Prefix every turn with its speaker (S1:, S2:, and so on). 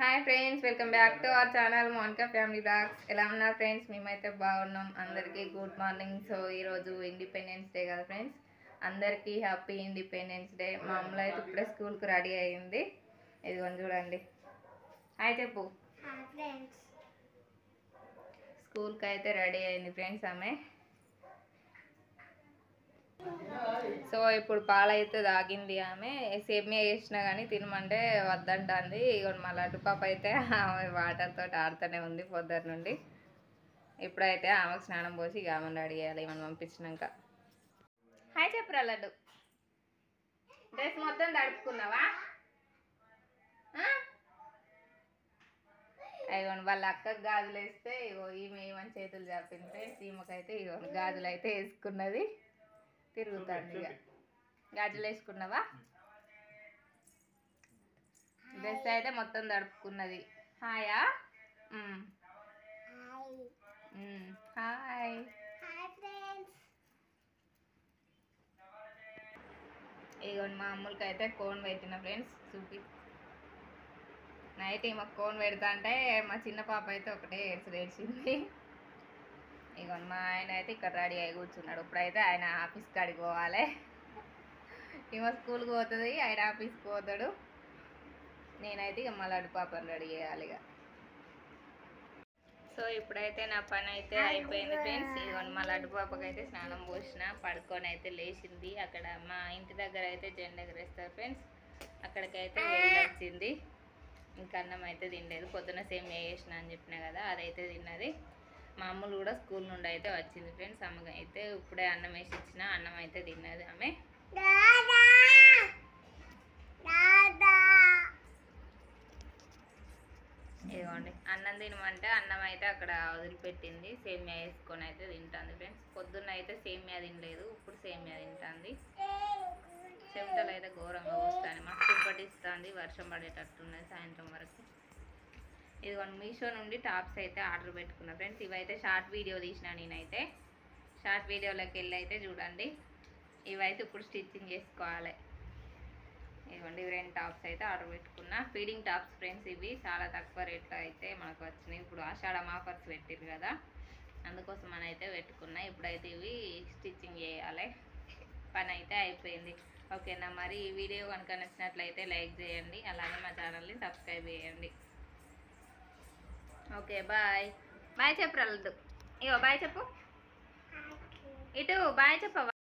S1: Hi friends, welcome back to our channel Monika family blogs. ఎలా ఉన్నారు friends? మేమైతే బాగున్నాం. అందరికీ గుడ్ మార్నింగ్. సో ఈరోజు ఇండిపెండెన్స్ డే కదా ఫ్రెండ్స్, అందరికీ హ్యాపీ ఇండిపెండెన్స్ డే. మా అమ్మలో అయితే ఇప్పుడే స్కూల్కి రెడీ అయ్యింది. ఇదిగోండి చూడండి. హాయ్ చెప్పు. స్కూల్కి అయితే రెడీ అయింది ఫ్రెండ్స్ ఆమె. సో ఇప్పుడు పాలైతే తాగింది ఆమె. సేమియా చేసినా కానీ తినమంటే వద్దంటుంది. ఇక మా లడ్డు పాప అయితే ఆమె వాటర్తో ఆడుతూనే ఉంది పొద్దున్న నుండి. ఇప్పుడైతే ఆమెకు స్నానం పోసి ఇక ఆమెను రెడీ చేయాలి మనం పంపించినాక. హాయ్ చెప్పురా లడ్డు. డ్రెస్ మొత్తం తడుపుకున్నావా? ఇగోండి వాళ్ళ అక్కకు గాజులు వేస్తే ఇగో ఈమె ఏమని చేతులు చాపింది ఫ్రెండ్స్. ఈమెకైతే ఇగో గాజులు అయితే వేసుకున్నది, తిరుగుతాంది. ఇక గాజులు వేసుకున్నావా? డ్రెస్ అయితే మొత్తం తడుపుకున్నది. హాయా? హాయ్. ఇగోండి మా అమ్ములకి అయితే కోన్ పెట్టిన ఫ్రెండ్స్. చూపి నైట్ మాకు కోన్ పెడతా అంటే మా చిన్న పాప అయితే ఒకటే ఏడ్చింది. ఇగోండి మా ఆయన అయితే ఇక్కడ రెడీ అయి కూర్చున్నాడు. ఇప్పుడైతే ఆయన ఆఫీస్కి కాడికి పోవాలి. ఈమె స్కూల్కి పోతుంది, ఆయన ఆఫీస్కి పోతాడు. నేనైతే ఇక మా లడ్డు పాపను రెడీ చేయాలి ఇక. సో ఇప్పుడైతే నా పని అయితే అయిపోయింది ఫ్రెండ్స్. ఇదిగోండి మా లడ్డు పాపకి అయితే స్నానం పోసిన, పడుకొని అయితే లేచింది. అక్కడ మా ఇంటి దగ్గర అయితే జెండా ఎగరేస్తారు ఫ్రెండ్స్, అక్కడికైతే వెళ్ళొచ్చింది. ఇంకా అన్నం అయితే తినలేదు. పొద్దున సేమియా చేసిన అని చెప్పినా కదా, అదైతే తిన్నది. మా అమ్మలు కూడా స్కూల్ నుండి అయితే వచ్చింది ఫ్రెండ్స్. అమ్మకి అయితే ఇప్పుడే అన్నం వేసి ఇచ్చిన, అన్నం అయితే తిన్నది ఆమె. ఇదిగోండి అన్నం తినమంటే అన్నం అయితే అక్కడ వదిలిపెట్టింది. సేమియా వేసుకొని అయితే తింటుంది ఫ్రెండ్స్. పొద్దున్న అయితే సేమియా తినలేదు, ఇప్పుడు సేమియా తింటుంది. చెమటలు అయితే ఘోరంగా వస్తాయి, మస్తు పట్టిస్తుంది. వర్షం పడేటట్టున్నది సాయంత్రం వరకు. ఇదిగోండి మీషో నుండి టాప్స్ అయితే ఆర్డర్ పెట్టుకున్నా ఫ్రెండ్స్. ఇవైతే షార్ట్ వీడియో తీసిన నేనైతే. షార్ట్ వీడియోలోకి వెళ్ళి అయితే చూడండి. ఇవైతే ఇప్పుడు స్టిచ్చింగ్ చేసుకోవాలి. ఇవ్వండి 2 టాప్స్ అయితే ఆర్డర్ పెట్టుకున్నా. Feeding tops friends. ఇవి చాలా తక్కువ రేట్లో అయితే మనకు వచ్చినాయి. ఇప్పుడు ఆషాఢం ఆఫర్స్ పెట్టిరు కదా, అందుకోసం అని అయితే పెట్టుకున్నా. ఇప్పుడైతే ఇవి స్టిచ్చింగ్ చేయాలి. పని అయితే అయిపోయింది. ఓకేనా? మరి ఈ వీడియో కనుక నచ్చినట్లయితే లైక్ చేయండి, అలాగే మా ఛానల్ని సబ్స్క్రైబ్ చేయండి. Okay bye. బాయ్ చెప్పు లడ్డు. ఇగో బాయ్ చెప్పు. ఇటు బాయ్ చెప్పవా?